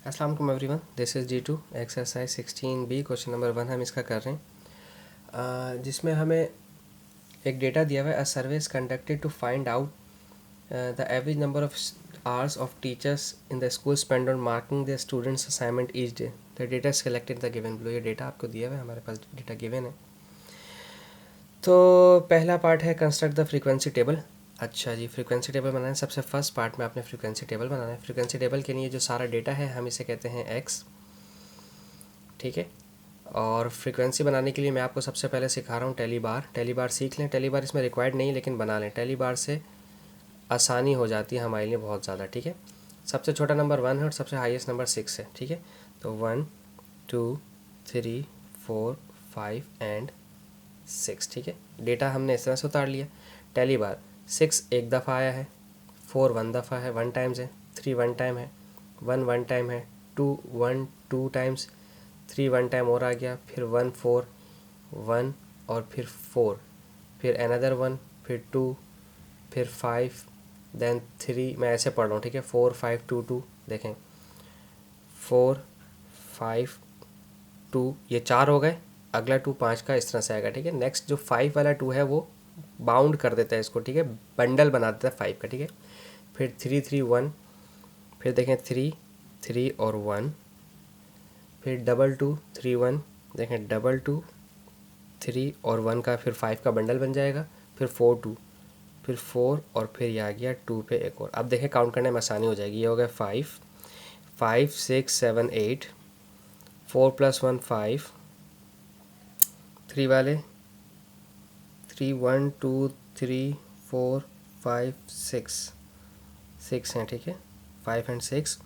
अस्सलाम वालेकुम everyone, this is G2 exercise 16B question number 1 हम इसका कर रहे हैं, जिसमें हमें एक डेटा दिया हुआ है। A survey is conducted to find out the average number of hours of teachers in the school spend on marking the students assignment each day. The data is collected the given below. ये data आपको दिया हुआ है, हमारे पास data given है। तो पहला part है कंस्ट्रक्ट द फ्रीक्वेंसी टेबल। अच्छा जी, फ्रीक्वेंसी टेबल बनाना है। सबसे फर्स्ट पार्ट में आपने फ्रीक्वेंसी टेबल बनाना है। फ्रीक्वेंसी टेबल के लिए जो सारा डेटा है हम इसे कहते हैं एक्स, ठीक है। और फ्रीक्वेंसी बनाने के लिए मैं आपको सबसे पहले सिखा रहा हूँ टेली बार। टेली बार सीख लें। टेली बार इसमें रिक्वायर्ड नहीं है लेकिन बना लें। टेली बार से आसानी हो जाती है हमारे लिए बहुत ज़्यादा, ठीक है। सबसे छोटा नंबर 1 है और सबसे हाईएस्ट नंबर 6 है, ठीक है। तो 1 2 3 4 5 एंड 6, ठीक है। डेटा हमने इस तरह से उतार लिया। टेली बार 6 एक दफ़ा आया है, 4 1 दफ़ा है, 1 टाइम्स है, 3 1 टाइम है, 1 1 टाइम है, 2 1 2 टाइम्स, 3 1 टाइम और आ गया, फिर 1 4 1 और फिर 4, फिर अनदर 1, फिर 2, फिर 5, देन 3। मैं ऐसे पढ़ रहा हूँ, ठीक है। 4 5 2 2, देखें 4 5 2, ये 4 हो गए। अगला 2 5 का इस तरह से आएगा, ठीक है। नेक्स्ट जो 5 वाला 2 है वो बाउंड कर देता है इसको, ठीक है, बंडल बना देता है 5 का, ठीक है। फिर 3 3 1, फिर देखें 3 3 और 1, फिर 2 2 3 1, देखें 2 2 3 और 1 का फिर 5 का बंडल बन जाएगा। फिर 4 2, फिर 4 और फिर ये आ गया 2 पे एक और। अब देखें काउंट करने में आसानी हो जाएगी। ये हो गया 5 5 6 7 8, 4 + 1 5, 3 वाले 3 1 2 3 4 5 6 हैं, ठीक है। 5 एंड 6,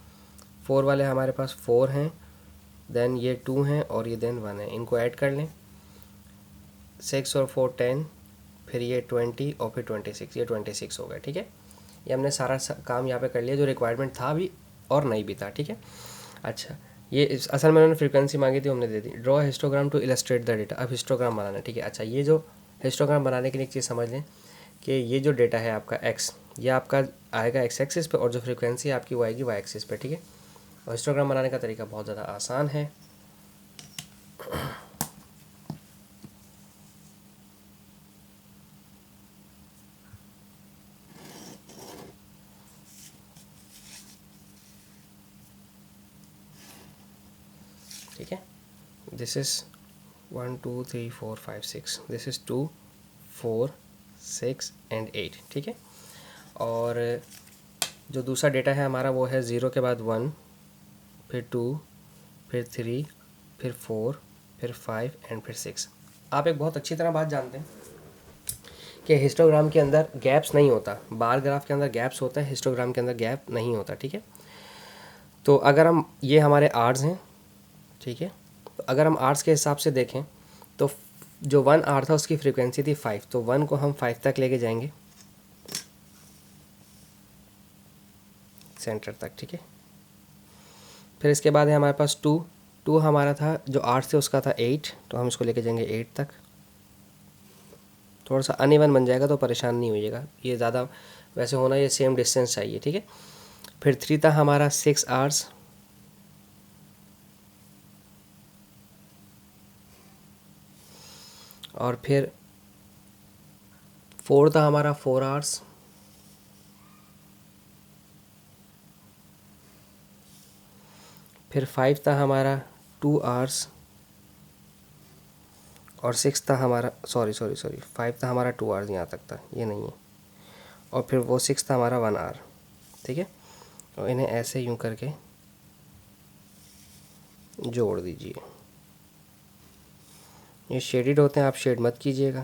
4 वाले हमारे पास 4 हैं, देन ये 2 हैं और ये देन 1 है। इनको ऐड कर लें, 6 और 4 10, फिर ये 20 और फिर 26, ये 26 हो गया, ठीक है। ये हमने सारा काम यहाँ पे कर लिया जो रिक्वायरमेंट था भी और नहीं भी था, ठीक है। अच्छा, ये असल में उन्होंने फ्रीक्वेंसी मांगी थी, हमने दे दी। Draw histogram to illustrate the data. अब हिस्टोग्राम बनाना है, ठीक है। अच्छा, ये जो हिस्टोग्राम बनाने के लिए एक चीज़ समझ लें कि ये जो डेटा है आपका एक्स, ये आपका आएगा एक्स एक्सिस पे और जो फ्रीक्वेंसी आपकी वो आएगी वाई एक्सिस पे, ठीक है। और हिस्टोग्राम बनाने का तरीका बहुत ज़्यादा आसान है। ठीक है, this is 1 2 3 4 5 6, this is 2 4 6 and 8, ठीक है। और जो दूसरा डेटा है हमारा वो है 0 के बाद 1, फिर 2, फिर 3, फिर 4, फिर 5 एंड फिर 6। आप एक बहुत अच्छी तरह बात जानते हैं कि हिस्टोग्राम के अंदर गैप्स नहीं होता। बार ग्राफ के अंदर गैप्स होता है, हिस्टोग्राम के अंदर गैप नहीं होता, ठीक है। तो अगर हम, ये हमारे आर्स हैं, ठीक है। तो अगर हम आर्स के हिसाब से देखें तो जो 1 आर था उसकी फ्रीक्वेंसी थी 5, तो 1 को हम 5 तक लेके जाएंगे सेंटर तक, ठीक है। फिर इसके बाद है हमारे पास 2 हमारा था जो आर्स थे उसका था 8, तो हम इसको लेके जाएंगे 8 तक। थोड़ा सा अनइवन बन जाएगा तो परेशान नहीं होइएगा, ये ज़्यादा वैसे होना, ये सेम डिस्टेंस चाहिए, ठीक है। फिर 3 था हमारा 6 आवर्स, और फिर 4 था हमारा 4 आवर्स, फिर 5 था हमारा 2 आवर्स, और 6 था हमारा, सॉरी 5 था हमारा 2 आवर्स, यहाँ तक था, ये नहीं है। और फिर वो 6 था हमारा 1 आवर, ठीक है। और इन्हें ऐसे यूं करके जोड़ दीजिए। ये शेडिड होते हैं, आप शेड मत कीजिएगा।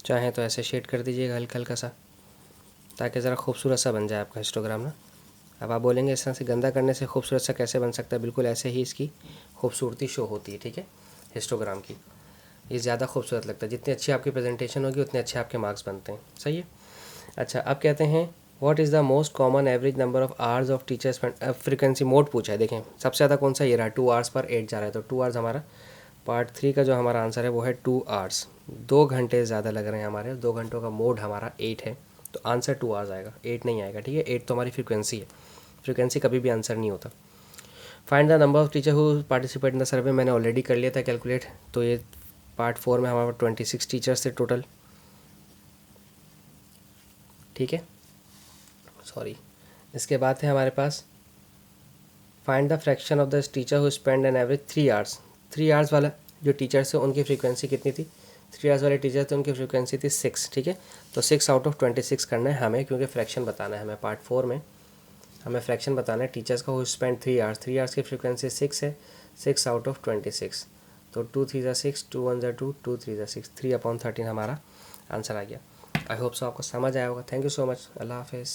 चाहें तो ऐसे शेड कर दीजिएगा हल्का हल्का सा, ताकि ज़रा खूबसूरत सा बन जाए आपका हिस्टोग्राम ना। अब आप बोलेंगे इस तरह से गंदा करने से खूबसूरत सा कैसे बन सकता है? बिल्कुल ऐसे ही इसकी खूबसूरती शो होती है, ठीक है, हिस्टोग्राम की। ये ज़्यादा खूबसूरत लगता है, जितनी अच्छी आपकी प्रेजेंटेशन होगी उतने अच्छे आपके मार्क्स बनते हैं, सही है। अच्छा, अब कहते हैं what is the most common average number of hours of teachers frequency mode पूछा है। देखें सबसे ज़्यादा कौन सा ये रहा, 2 आवर्स पर 8 जा रहा है, तो 2 आवर्स हमारा पार्ट 3 का जो हमारा आंसर है वो है 2 आवर्स। 2 घंटे ज़्यादा लग रहे हैं हमारे, 2 घंटों का मोड हमारा 8 है, तो आंसर 2 आ जाएगा, 8 नहीं आएगा, ठीक है। 8 तो हमारी फ्रीक्वेंसी है, फ्रीक्वेंसी कभी भी आंसर नहीं होता। Find the number of teacher who participate in the survey, मैंने ऑलरेडी कर लिया था कैलकुलेट, तो ये पार्ट 4 में हमारे 26 टीचर्स थे टोटल, ठीक है, सॉरी। इसके बाद है हमारे पास find the fraction of the teacher who spend an average 3 hours. 3 hours वाला जो टीचर्स है उनकी फ्रीक्वेंसी कितनी थी, 3 आवर्स वाले टीचर थे उनकी फ्रीक्वेंसी थी 6, ठीक है। तो 6 आउट ऑफ 26 करना है हमें, क्योंकि फ्रैक्शन बताना है हमें। पार्ट 4 में हमें फ्रैक्शन बताना है टीचर्स का हु स्पेंड 3 आवर्स। 3 आवर्स की फ्रीक्वेंसी 6 है, 6 आउट ऑफ 26, तो 2 3 ज़ा 6, 2 1 ज़ा 2, 2 3 ज़ा 6, 3/13 हमारा आंसर आ गया। आई होप सो आपको समझ आया होगा। थैंक यू सो मच, अल्लाह हाफिज़।